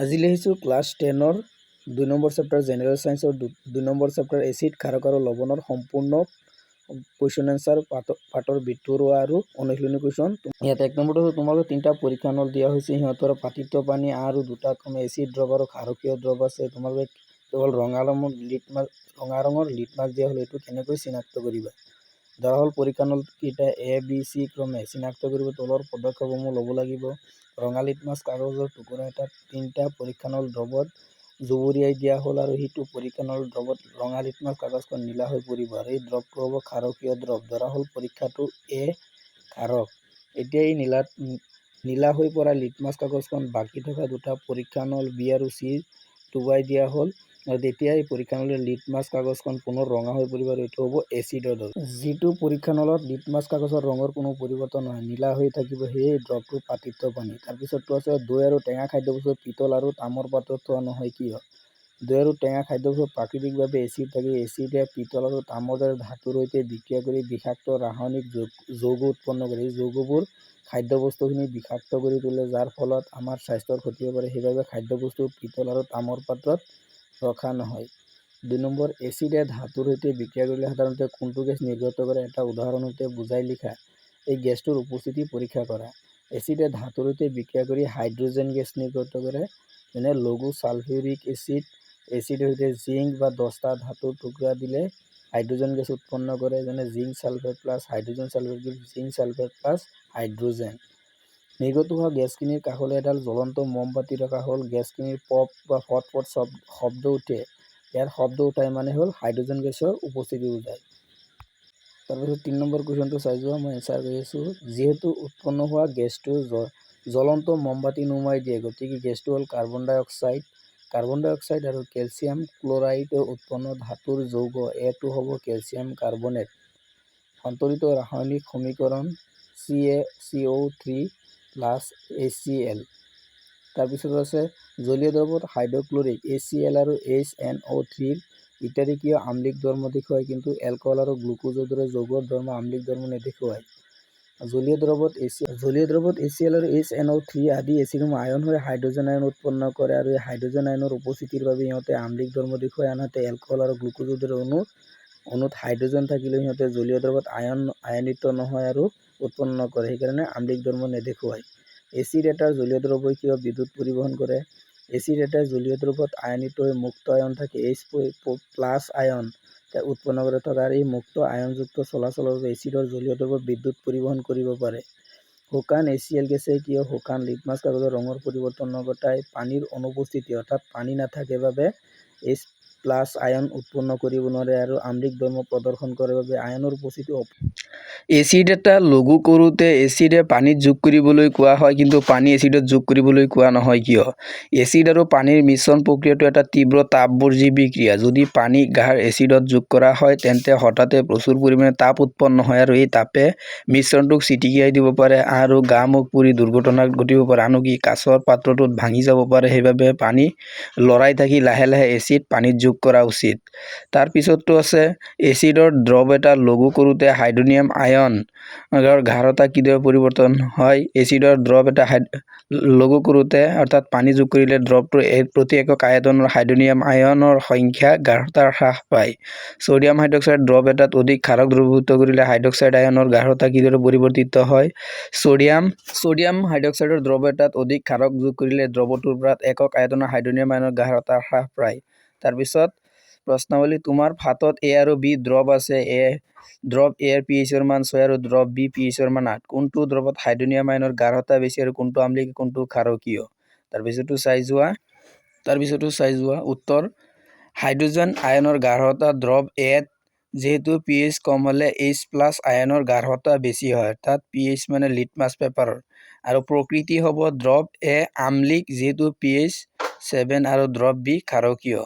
আজি লিখিছোঁ class 10ৰ 2 number chapter general ছায়েন্সৰ 2 নম্বৰ চেপ্টাৰ এচিড ক্ষাৰক আৰু লৱণৰ সম্পূৰ্ণ কুৱেশ্যন এনচাৰ পাঠৰ ভিতৰুৱা আৰু অনুশীলনী কুৱেশ্যন। ইয়াত 1 নম্বৰটো হ'ল তোমালোকে 3টা পৰীক্ষা নল দিয়া হৈছে, সিহঁতৰ পাতিত পানী আৰু 2টা ক্ৰমে এচিড দ্ৰৱ আৰু ক্ষাৰকীয় দ্ৰৱ আছে। তোমালোকে কেৱল ৰঙা ৰঙৰ লিটমাছ দিয়া হ'ল, এইটো কেনেকৈ চিনাক্ত কৰিবা। ধৰা হ'ল পৰীক্ষা নল কেইটা A, B, C ক্ৰমে চিনাক্ত কৰিব তলৰ পদক্ষেপসমূহ ল'ব লাগিব। ৰঙা লিটমাছ কাগজৰ টুকুৰা এটাত 3টা পৰীক্ষা নল দ্ৰৱত জুবুৰিয়াই দিয়া হ'ল আৰু সেইটো পৰীক্ষা নল দ্ৰৱত ৰঙা লিটমাছ কাগজখন নীলা হৈ পৰিব আৰু এই দ্ৰৱটো হ'ব ক্ষাৰকীয় দ্ৰৱ। ধৰা হ'ল পৰীক্ষাটো A ক্ষাৰক। এতিয়া এই নীলা হৈ পৰা লিটমাছ কাগজখন বাকী থকা 2টা পৰীক্ষা নল B আৰু C ডুবাই দিয়া হ'ল আৰু তেতিয়া এই পৰীক্ষা নলৰ লিটমাছ কাগজখন পুনৰ ৰঙা হৈ পৰিব আৰু এইটো হ'ব এচিডৰ দ্ৰৱ। যিটো পৰীক্ষা নলত লিটমাছ কাগজৰ ৰঙৰ কোনো পৰিৱৰ্তন নহয়, নীলা হৈ থাকিব, সেই দ্ৰৱটো পাতিত পানী। তাৰপিছতটো আছে দৈ আৰু টেঙা খাদ্যবস্তু পিতল আৰু তামৰ পাত্ৰত থোৱা নহয় কিয়। দৈ আৰু টেঙা খাদ্যবস্তু প্ৰাকৃতিকভাৱে এচিড থাকে। এচিডে পিতল আৰু তামৰ দৰে ধাতুৰ সৈতে বিক্ৰিয়া কৰি বিষাক্ত ৰাসায়নিক যৌগ উৎপন্ন কৰে। এই যৌগবোৰ খাদ্যবস্তুখিনি বিষাক্ত কৰি তোলে, যাৰ ফলত আমাৰ স্বাস্থ্যৰ ক্ষতি হ'ব পাৰে। সেইবাবে খাদ্যবস্তু পিতল আৰু তামৰ পাত্ৰত ৰখা নহয়। 2 নম্বৰ, এচিডে ধাতুৰ সৈতে বিক্ৰিয়া কৰিলে সাধাৰণতে কোনটো গেছ নিৰ্গত কৰে, এটা উদাহৰণ সৈতে বুজাই লিখা। এই গেছটোৰ উপস্থিতি পৰীক্ষা কৰা। এচিডে ধাতুৰ সৈতে বিক্ৰিয়া কৰি হাইড্ৰজেন গেছ নিৰ্গত কৰে, যেনে লঘু ছালফিউৰিক এচিড। এচিডৰ সৈতে জিংক বা 10টা ধাতুৰ টুকুৰা দিলে হাইড্ৰজেন গেছ উৎপন্ন কৰে, যেনে zinc sulphate plus hydrogen sulphate, zinc sulphate plus hydrogen. নিৰ্গত হোৱা গেছখিনিৰ কাষলৈ এডাল জ্বলন্ত মমবাতি ৰখা হ'ল। গেছখিনিৰ পপ বা ফট শব্দ উঠে। ইয়াৰ শব্দ উঠাই মানে হ'ল হাইড্ৰজেন গেছৰ উপস্থিতি বুজায়। তাৰপিছত 3 নম্বৰ কুৱেশ্যনটো চাই যোৱা, মই এনচাৰ কৰি আছোঁ। যিহেতু উৎপন্ন হোৱা গেছটো জ্বলন্ত মমবাতি নুমাই দিয়ে, গতিকে গেছটো হ'ল কাৰ্বন ডাই অক্সাইড। কাৰ্বন ডাই অক্সাইড আৰু কেলছিয়াম ক্লৰাইড উৎপন্ন ধাতুৰ যৌগ, এইটো হ'ব কেলছিয়াম কাৰ্বনেট। সন্তৰিত ৰাসায়নিক সমীকৰণ CO3 প্লাছ HCl। তাৰপিছত আছে জলীয় দ্ৰৱত হাইড্ৰক্লৰিক HCl আৰু HNO3 ইত্যাদি কিয় আম্লিক ধৰ্ম দেখুৱায়, কিন্তু এলকহল আৰু গ্লুকোজৰ দৰে যৌগৰ ধৰ্ম আম্লিক ধৰ্ম নেদেখুৱায়। জলীয় দ্ৰৱত HCl আৰু HNO3 আদি এচিডসমূহ আয়ন হৈ হাইড্ৰজেন আয়ন উৎপন্ন কৰে আৰু এই হাইড্ৰজেন আয়নৰ উপস্থিতিৰ বাবে ইহঁতে আম্লিক ধৰ্ম দেখুৱায়। আনহাতে এলকহল আৰু গ্লুকোজৰ দৰে অণুত হাইড্ৰজেন থাকিলেও সিহঁতে জলীয় দ্ৰৱত আয়নিত নহয় আৰু উৎপন্ন কৰে, সেইকাৰণে আম্লিক ধৰ্ম নেদেখুৱায়। এচিড এটাৰ জলীয় দ্ৰৱই কিয় বিদ্যুৎ পৰিবহন কৰে। এচিড এটাৰ জলীয় দ্ৰৱত আয়নিত হৈ মুক্ত আয়ন থাকে, H+ আয়ন উৎপন্ন কৰি থকা এই মুক্ত আয়নযুক্ত চলাচলৰ বাবে এচিডৰ জলীয় দ্ৰৱত বিদ্যুৎ পৰিবহন কৰিব পাৰে। শুকান HCl গেছে কিয় শুকান লিটমাছ কাগজৰ ৰঙৰ পৰিৱৰ্তন নঘটায়। পানীৰ অনুপস্থিতি, অৰ্থাৎ পানী নাথাকে বাবে H+ আয়ন উৎপন্ন কৰিব নোৱাৰে আৰু আম্লিক ধৰ্ম প্ৰদৰ্শন কৰে বাবে আয়নৰ উপস্থিতি। এচিড এটা লঘু কৰোঁতে এচিডে পানীত যোগ কৰিবলৈ কোৱা হয়, কিন্তু পানী এচিডত যোগ কৰিবলৈ কোৱা নহয় কিয়। এচিড আৰু পানীৰ মিশ্ৰণ প্ৰক্ৰিয়াটো এটা তীব্ৰ তাপবৰ্জী বিক্ৰিয়া। যদি পানী গাঢ় এচিডত যোগ কৰা হয়, তেন্তে হঠাতে প্ৰচুৰ পৰিমাণে তাপ উৎপন্ন হয় আৰু এই তাপে মিশ্ৰণটোক চিটিকিয়াই দিব পাৰে আৰু গা-মুখ পুৰি দুৰ্ঘটনা ঘটিব পাৰে, আনকি কাঁচৰ পাত্ৰটোত ভাঙি যাব পাৰে। সেইবাবে পানী লৰাই থাকি লাহে লাহে এচিড পানীত যোগ কৰা উচিত। তাৰ পিছতটো আছে এচিডৰ দ্ৰৱ এটা লঘু কৰোঁতে হাইড্ৰনিয়াম আয়নৰ গাঢ়তা কিদৰে পৰিৱৰ্তন হয়। এচিডৰ দ্ৰৱ এটা লঘু কৰোঁতে অৰ্থাৎ পানী যোগ কৰিলে দ্ৰৱটোৰ প্ৰতি একক আয়তনৰ হাইড্ৰনিয়াম আয়নৰ সংখ্যা গাঢ়তা হ্ৰাস পায়। ছডিয়াম হাইড্ৰক্সাইড দ্ৰৱ এটাত অধিক ক্ষাৰক দ্ৰৱীভূত কৰিলে হাইড্ৰক্সাইড আয়নৰ গাঢ়তা কিদৰে পৰিৱৰ্তিত হয়। ছডিয়াম হাইড্ৰক্সাইডৰ দ্ৰৱ এটাত অধিক ক্ষাৰক যোগ কৰিলে দ্ৰৱটোৰ পৰা একক আয়তনৰ হাইড্ৰনিয়াম আয়নৰ গাঢ়তা হ্ৰাস পায়। তাৰপিছত প্ৰশ্নাৱলী, তোমাৰ ফাটত A আৰু B দ্ৰৱ আছে। দ্ৰৱ A ৰ pH মান 6 আৰু দ্ৰৱ B pH মান 8। কোনটো দ্ৰৱত হাইড্ৰনিয়াম আয়নৰ গাঢ়তা বেছি আৰু কোনটো আম্লিক, কোনটো ক্ষাৰকীয়। তাৰপিছতো চাই যোৱা উত্তৰ, হাইড্ৰজেন আয়নৰ গাঢ়তা দ্ৰৱ A ত যিহেতু pH কম হ'লে H+ আয়নৰ গাঢ়তা বেছি হয়, অৰ্থাৎ pH মানে লিটমাছ পেপাৰৰ, আৰু প্ৰকৃতি হ'ব দ্ৰৱ A আম্লিক যিহেতু pH 7 আৰু দ্ৰৱ B ক্ষাৰকীয়,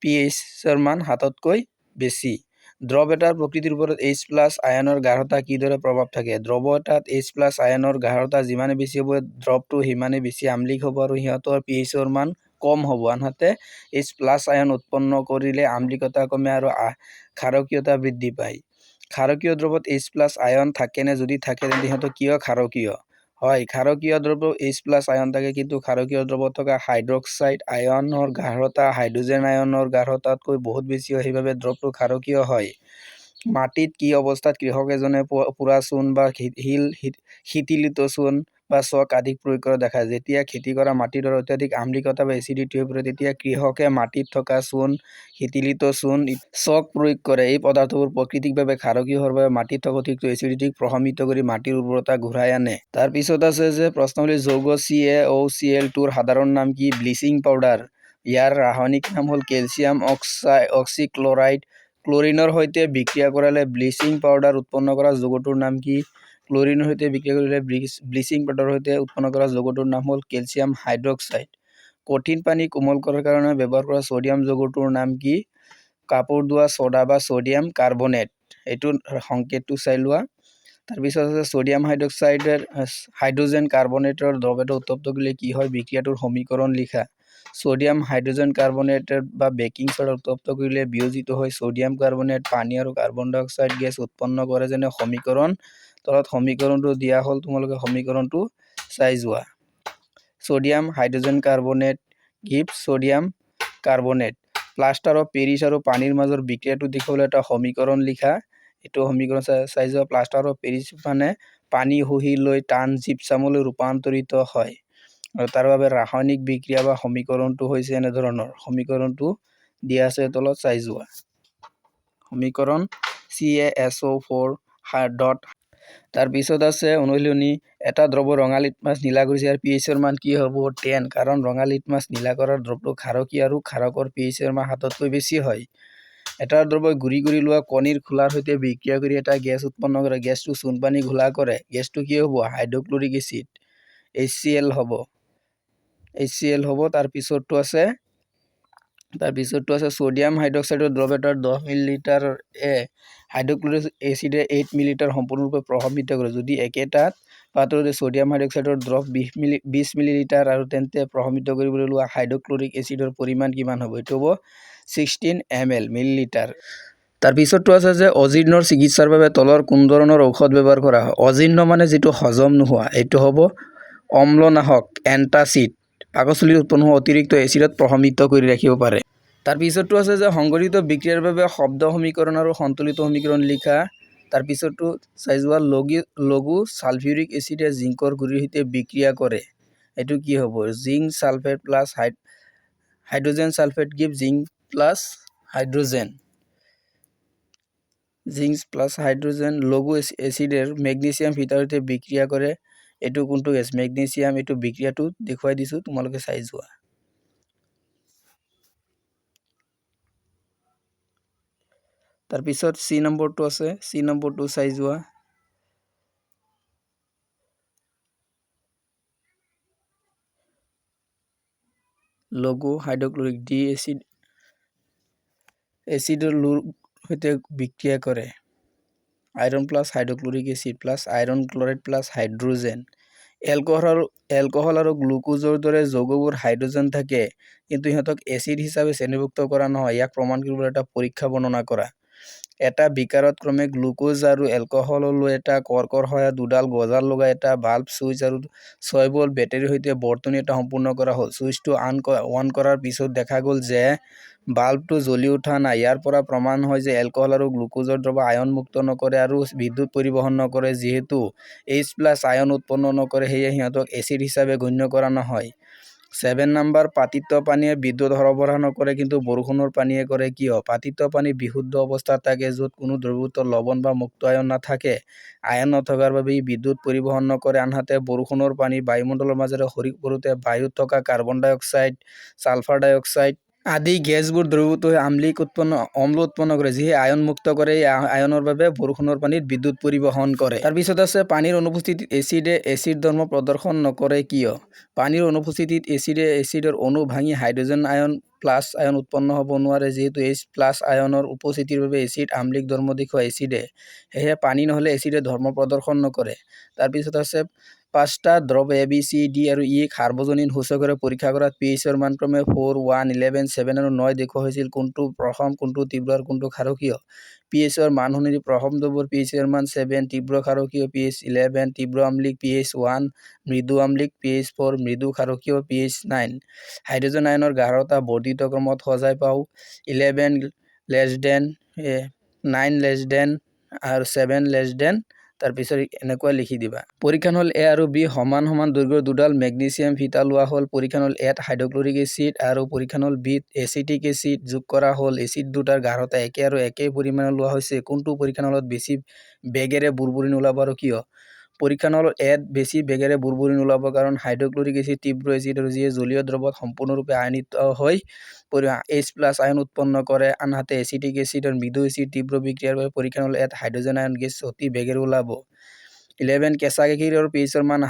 pH ৰ মান 7তকৈ বেছি। দ্ৰৱ এটাৰ প্ৰকৃতিৰ ওপৰত H+ আয়নৰ গাঢ়তা কিদৰে প্ৰভাৱ থাকে। দ্ৰৱ এটাত H+ আয়নৰ গাঢ়তা যিমানে বেছি হ'ব, দ্ৰৱটো সিমানে বেছি আম্লিক হ'ব আৰু সিহঁতৰ pH ৰ মান কম হ'ব। আনহাতে H+ আয়ন উৎপন্ন কৰিলে আম্লিকতা কমে আৰু ক্ষাৰকীয়তা বৃদ্ধি পায়। ক্ষাৰকীয় দ্ৰৱত H+ আয়ন থাকেনে, যদি থাকে তেন্তে সিহঁত কিয় ক্ষাৰকীয়। হয়, ক্ষাৰকীয় দ্ৰব্য H+ আয়ন থাকে, কিন্তু ক্ষাৰকীয় দ্ৰব্যত থকা হাইড্ৰক্সাইড আয়নৰ গাঢ়তা হাইড্ৰজেন আয়নৰ গাঢ়তাতকৈ বহুত বেছি হয়, সেইবাবে দ্ৰৱটো ক্ষাৰকীয় হয়। মাটিত কি অৱস্থাত কৃষক এজনে পোৰা চূণ বা শীতলিত চূণ বা চক আদি প্ৰয়োগ কৰা দেখা যায়? যেতিয়া খেতি কৰা মাটিৰ অত্যাধিক আম্লিকতা বা এচিডিটি হৈ পৰে, তেতিয়া কৃষকে মাটিত থকা চূণ, শীতলিত চূণ, চক প্ৰয়োগ কৰে। এই পদাৰ্থবোৰ প্ৰাকৃতিকভাৱে ক্ষাৰকীয় হোৱাৰ বাবে মাটিত থকা অতিৰিক্ত এচিডিটিক প্ৰশমিত কৰি মাটিৰ উৰ্বৰতা ঘূৰাই আনে। তাৰপিছত আছে যে প্ৰশ্নাৱলী যৌগ CaOCl2ৰ সাধাৰণ নাম কি? Bleaching powder. ইয়াৰ ৰাসায়নিক নাম হ'ল কেলচিয়াম অক্সিক্লৰাইড। ক্লৰিনৰ সৈতে বিক্ৰিয়া কৰালে ব্লিচিং পাউডাৰ উৎপন্ন কৰা যৌগটোৰ নাম কি? ক্লৰিনৰ সৈতে বিক্ৰিয়া কৰিলে ব্লিচিং পাউডাৰৰ সৈতে উৎপন্ন কৰা যৌগটোৰ নাম হ'ল কেলচিয়াম হাইড্ৰক্সাইড। কঠিন পানী কোমল কৰাৰ কাৰণে ব্যৱহাৰ কৰা ছ'ডিয়াম যৌগটোৰ নাম কি? কাপোৰ ধোৱা ছ'ডা বা ছ'ডিয়াম কাৰ্বনেট। এইটো সংকেতটো চাই লোৱা। তাৰপিছত আছে ছ'ডিয়াম হাইড্ৰক্সাইডৰ হাইড্ৰজেন কাৰ্বনেটৰ দ্ৰৱ এটা উত্তপ্ত কৰিলে কি হয়? বিক্ৰিয়াটোৰ সমীকৰণ লিখা। ছ'ডিয়াম হাইড্ৰজেন কাৰ্বনেট বা বেকিং ছ'ডা উত্তপ্ত কৰিলে বিয়োজিত হৈ ছ'ডিয়াম কাৰ্বনেট পানী আৰু কাৰ্বন ডাই অক্সাইড গেছ উৎপন্ন কৰে, যেনে সমীকৰণ। তলত সমীকৰণটো দিয়া হ'ল, তোমালোকে সমীকৰণটো চাই যোৱা। Sodium hydrogen carbonate gives sodium carbonate. Plaster of Paris আৰু পানীৰ মাজৰ বিক্ৰিয়াটো দেখুৱাবলৈ এটা সমীকৰণ লিখা। এইটো সমীকৰণ চাই যোৱা। প্লাষ্টাৰ অফ পেৰিছ মানে পানী শুহি লৈ টান জিপছামলৈ ৰূপান্তৰিত হয়, আৰু তাৰ বাবে ৰাসায়নিক বিক্ৰিয়া বা সমীকৰণটো হৈছে এনেধৰণৰ। সমীকৰণটো দিয়া আছে তলত, চাই যোৱা। সমীকৰণ CaSO4 ডট। তাৰপিছত আছে অনুশীলনী। এটা দ্ৰৱ ৰঙা লিটমাছ নীলা কৰিছে, ইয়াৰ pH-ৰ মান কি হ'ব? 10, কাৰণ ৰঙা লিটমাছ নীলা কৰাৰ দ্ৰৱটো ক্ষাৰকীয় আৰু ক্ষাৰকৰ pH-ৰ মান 7তকৈ বেছি হয়। এটা দ্ৰৱই গুৰি কৰি লোৱা কণীৰ খোলাৰ সৈতে বিক্ৰিয়া কৰি এটা গেছ উৎপন্ন কৰে। গেছটো চূণ পানী ঘোলা কৰে। গেছটো কি হ'ব? হাইড্ৰক্লৰিক এচিড HCl হ'ব। তাৰপিছতটো আছে ছ'ডিয়াম হাইড্ৰক্সাইডৰ দ্ৰৱ এটাৰ 10 মিলিলিটাৰ হাইড্ৰক্লৰিক এচিডে 8 মিলিলিটাৰ সম্পূৰ্ণৰূপে প্ৰভাৱিত কৰে। যদি একেটা পাত্ৰতে ছ'ডিয়াম হাইড্ৰক্সাইডৰ দ্ৰৱ 20 মিলিলিটাৰ আৰু তেন্তে প্ৰভাৱিত কৰিবলৈ লোৱা হাইড্ৰক্লৰিক এচিডৰ পৰিমাণ কিমান হ'ব? এইটো হ'ব 16 ml মিলিলিটাৰ। তাৰপিছতটো আছে যে অজীৰ্ণৰ চিকিৎসাৰ বাবে তলৰ কোন ধৰণৰ ঔষধ ব্যৱহাৰ কৰা হয়? অজীৰ্ণ মানে যিটো হজম নোহোৱা, এইটো হ'ব অম্লনাশক এন্টাচিড। পাকস্থলীত উৎপন্ন হোৱা অতিৰিক্ত এচিডত প্ৰশমিত কৰি ৰাখিব পাৰে। তাৰপিছতটো আছে যে সংঘটিত বিক্ৰিয়াৰ বাবে শব্দ সমীকৰণ আৰু সন্তুলিত সমীকৰণ লিখা। তাৰপিছতটো চাই যোৱা। লঘু ছালফিউৰিক এচিডে জিংকৰ গুৰিৰ সৈতে বিক্ৰিয়া কৰে। এইটো কি হ'ব? Zinc sulphate plus hydrogen sulphate give zinc plus hydrogen. লঘু এচিডে মেগনেছিয়াম ফিটাৰ সৈতে বিক্ৰিয়া কৰে। এইটো কোনটো গেছ? মেগনেছিয়াম। এইটো বিক্ৰিয়াটো দেখুৱাই দিছোঁ, তোমালোকে চাই যোৱা। তাৰপিছত C নম্বৰটো আছে, C নম্বৰটো চাই যোৱা। লঘু হাইড্ৰক্লৰিক ডি এচিডৰ সৈতে বিক্ৰিয়া কৰে। Iron plus hydrochloric acid plus iron chloride plus hydrogen. Alcohol আৰু গ্লুকোজৰ দৰে যৌগবোৰ হাইড্ৰজেন থাকে, কিন্তু ইহঁতক এচিড হিচাপে শ্ৰেণীভুক্ত কৰা নহয়। ইয়াক প্ৰমাণ কৰিবলৈ এটা পৰীক্ষা বৰ্ণনা কৰা। এটা বিকাৰত ক্ৰমে গ্লুকোজ আৰু এলকহল লৈ এটা কৰ্কৰ সহায়ত দুডাল গজাল লগাই এটা বাল্ব চুইচ আৰু 6 ভোল্ট বেটাৰীৰ সৈতে বৰ্তনী এটা সম্পূৰ্ণ কৰা হ'ল। চুইচটো অন কৰাৰ পিছত দেখা গ'ল যে বাল্বটো জ্বলি উঠা নাই। ইয়াৰ পৰা প্ৰমাণ হয় যে এলকহল আৰু গ্লুকোজৰ দ্ৰৱ আয়ন মুক্ত নকৰে আৰু বিদ্যুৎ পৰিবহন নকৰে। যিহেতু H+ আয়ন উৎপন্ন নকৰে, সেয়ে সিহঁতক এচিড হিচাপে গণ্য কৰা নহয়। 7 নম্বৰ, পাতিত পানীয়ে বিদ্যুৎ সৰবৰাহ নকৰে, কিন্তু বৰষুণৰ পানীয়ে কৰে। কিয়? পাতিত পানী বিশুদ্ধ অৱস্থাত থাকে, য'ত কোনো দ্ৰৱীভূত লৱণ বা মুক্ত আয়ন নাথাকে। আয়ন নথকাৰ বাবে ই বিদ্যুৎ পৰিবহন নকৰে। আনহাতে বৰষুণৰ পানী বায়ুমণ্ডলৰ মাজেৰে সৰি পৰোঁতে বায়ুত থকা কাৰ্বন ডাই অক্সাইড, ছালফাৰ ডাই অক্সাইড আদি গেছবোৰ দ্ৰৱীভূত হৈ অম্ল উৎপন্ন কৰে, যিয়ে আয়ন মুক্ত কৰে। এই আয়নৰ বাবে বৰষুণৰ পানীত বিদ্যুৎ পৰিবহন কৰে। তাৰপিছত আছে পানীৰ অনুপস্থিতিত এচিডে এচিড ধৰ্ম প্ৰদৰ্শন নকৰে। কিয়? পানীৰ অনুপস্থিতিত এচিডৰ অণু ভাঙি হাইড্ৰজেন আয়ন প্লাছ আয়ন উৎপন্ন হ'ব নোৱাৰে। যিহেতু H+ আয়নৰ উপস্থিতিৰ বাবে এচিড আম্লিক ধৰ্ম দেখুৱায় এচিডে, সেয়েহে পানী নহ'লে এচিডে ধৰ্ম প্ৰদৰ্শন নকৰে। তাৰপিছত আছে পাঁচটা দ্ৰৱ A, B, C, D আৰু E সাৰ্বজনীন সূচকেৰে পৰীক্ষা কৰাত pHৰ মান ক্ৰমে 4, 1, 11, 7 আৰু 9 দেখুওৱা হৈছিল। কোনটো প্ৰথম, কোনটো তীব্ৰ আৰু কোনটো ক্ষাৰকীয়? pHৰ মান অনুযায়ী প্ৰথম দ্ৰৱৰ pHৰ মান 7, তীব্ৰ ক্ষাৰকীয় pH 11, তীব্ৰ আম্লিক pH 1, মৃদু আম্লিক pH 4, মৃদু ক্ষাৰকীয় pH 9। হাইড্ৰজেন আয়নৰ গাঢ়তা বৰ্ধিত ক্ৰমত সজাই পাওঁ 11 লেছ দেন 9 লেছ দেন আৰু 7 লেছ দেন তাৰপিছত এনেকুৱা লিখি দিবা। পৰীক্ষণ হল A আৰু B সমান সমান দৈৰ্ঘ্যৰ দুডাল মেগনেছিয়াম ফিতা লোৱা হ'ল। পৰীক্ষণ হল A হাইড্ৰক্লৰিক এচিড আৰু পৰীক্ষণ হল B এচিটিক এচিড যোগ কৰা হ'ল। এচিড দুটাৰ গাঢ়তা একে আৰু একে পৰিমাণৰ লোৱা হৈছে। কোনটো পৰীক্ষণ হলত বেছি বেগেৰে বুৰবুৰিন ওলাব আৰু কিয়? পৰীক্ষণ হল A বেছি বেগেৰে বুৰবুৰিন ওলাব কাৰণ হাইড্ৰক্লৰিক এচিড তীব্ৰ এচিড আৰু যিয়ে জলীয় দ্ৰৱত সম্পূৰ্ণৰূপে আয়নিত হৈ H+ আয়ন উৎপন্ন কৰে। আনহাতে এচিটিক এচিড আৰু মৃদু এচিড তীব্ৰ বিক্ৰিয়াৰ বাবে পৰীক্ষণ হল A হাইড্ৰজেন আয়ন গেছ অতি বেগেৰে ওলাব। 11 কেঁচা গাখীৰৰ pHৰ মান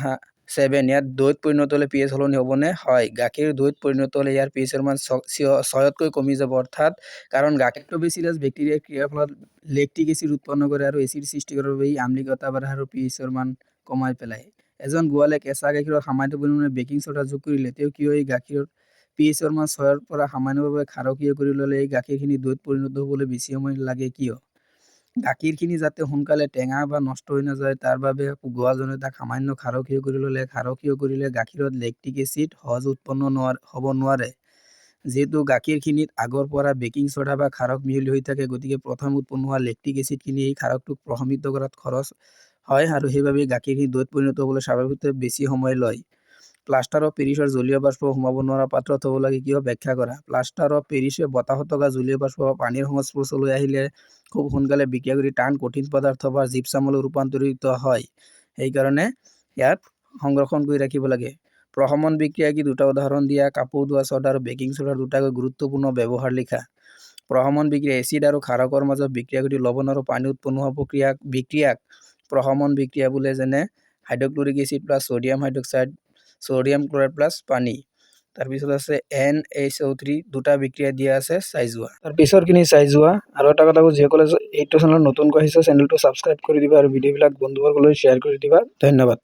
7 ইয়াত দৈত পৰিণত হলে pH সলনি হ'বনে? হয়, গাখীৰ দৈত পৰিণত হলে ইয়াৰ pHৰ মান 6তকৈ কমি যাব অৰ্থাৎ কাৰণ লেক্টোবেচিলাছ বেক্টেৰিয়াৰ ক্ৰিয়াৰ ফলত লেক্টিক এচিড উৎপন্ন কৰে আৰু এচিড সৃষ্টি কৰাৰ বাবে ই আম্লিকতা বাঢ়ায় আৰু pHৰ মান কমাই পেলায়। এজন গোৱালে কেঁচা গাখীৰত সামান্য পৰিমাণে বেকিং ছ'ডা যোগ কৰিলে তেওঁ কিয় এই গাখীৰৰ pHৰ মান 6ৰ পৰা সামান্যভাৱে ক্ষাৰকীয় কৰি ল'লে? এই গাখীৰখিনি দৈত পৰিণত হ'বলৈ বেছি সময় লাগে কিয়? গাখীৰখিনি যাতে সোনকালে টেঙা বা নষ্ট হৈ নাযায় তাৰ বাবে গোৱালজনে তাক সামান্য ক্ষাৰকীয় কৰি ল'লে। ক্ষাৰকীয় কৰিলে গাখীৰত লেক্টিক এচিড সহজ উৎপন্ন হ'ব নোৱাৰে। যিহেতু গাখীৰখিনিত আগৰ পৰা বেকিং ছ'ডা বা ক্ষাৰক মিহলি হৈ থাকে, গতিকে প্ৰথম উৎপন্ন হোৱা লেক্টিক এচিডখিনি এই ক্ষাৰকটোক প্ৰশমিত কৰাত খৰচ হয় আৰু সেইবাবে গাখীৰখিনি দৈত পৰিণত হ'বলৈ স্বাভাৱিকতে বেছি সময় লয়। প্লাষ্টাৰ অফ পেৰিছৰ জলীয় বাষ্প সোমাব নোৱাৰা পাত্ৰত হ'ব লাগে কিয়? ব্যাখ্যা কৰা। প্লাষ্টাৰ অফ পেৰিছে বতাহত থকা জলীয় বাষ্প বা পানীৰ সংস্পৰ্শলৈ আহিলে খুব সোনকালে বিক্ৰিয়া কৰি টান কঠিন পদাৰ্থ বা জিপছামলৈ ৰূপান্তৰিত হয়। সেইকাৰণে ইয়াত সংৰক্ষণ কৰি ৰাখিব লাগে। প্ৰশমন বিক্ৰিয়া কি? দুটা উদাহৰণ দিয়া। কাপোৰ ধোৱা ছ'ডা আৰু বেকিং ছ'ডাৰ দুটাকৈ গুৰুত্বপূৰ্ণ ব্যৱহাৰ লিখা। প্ৰশমন বিক্ৰিয়া এচিড আৰু ক্ষাৰকৰ মাজত বিক্ৰিয়া কৰি লৱণ আৰু পানী উৎপন্ন হোৱা বিক্ৰিয়াক প্ৰশমন বিক্ৰিয়া বোলে, যেনে hydrochloric acid plus sodium hydroxide, sodium chloride plus পানী। তাৰপিছত আছে NaCO3 দুটা বিক্ৰিয়া দিয়া আছে, চাই যোৱা। তাৰপিছৰখিনি চাই যোৱা। আৰু এটা কথা যিসকলে এইটো চেনেলত নতুনকৈ আহিছে চেনেলটো ছাবস্ক্ৰাইব কৰি দিবা আৰু ভিডিঅ'বিলাক বন্ধুবৰ্গলৈ শ্বেয়াৰ কৰি দিবা। ধন্যবাদ।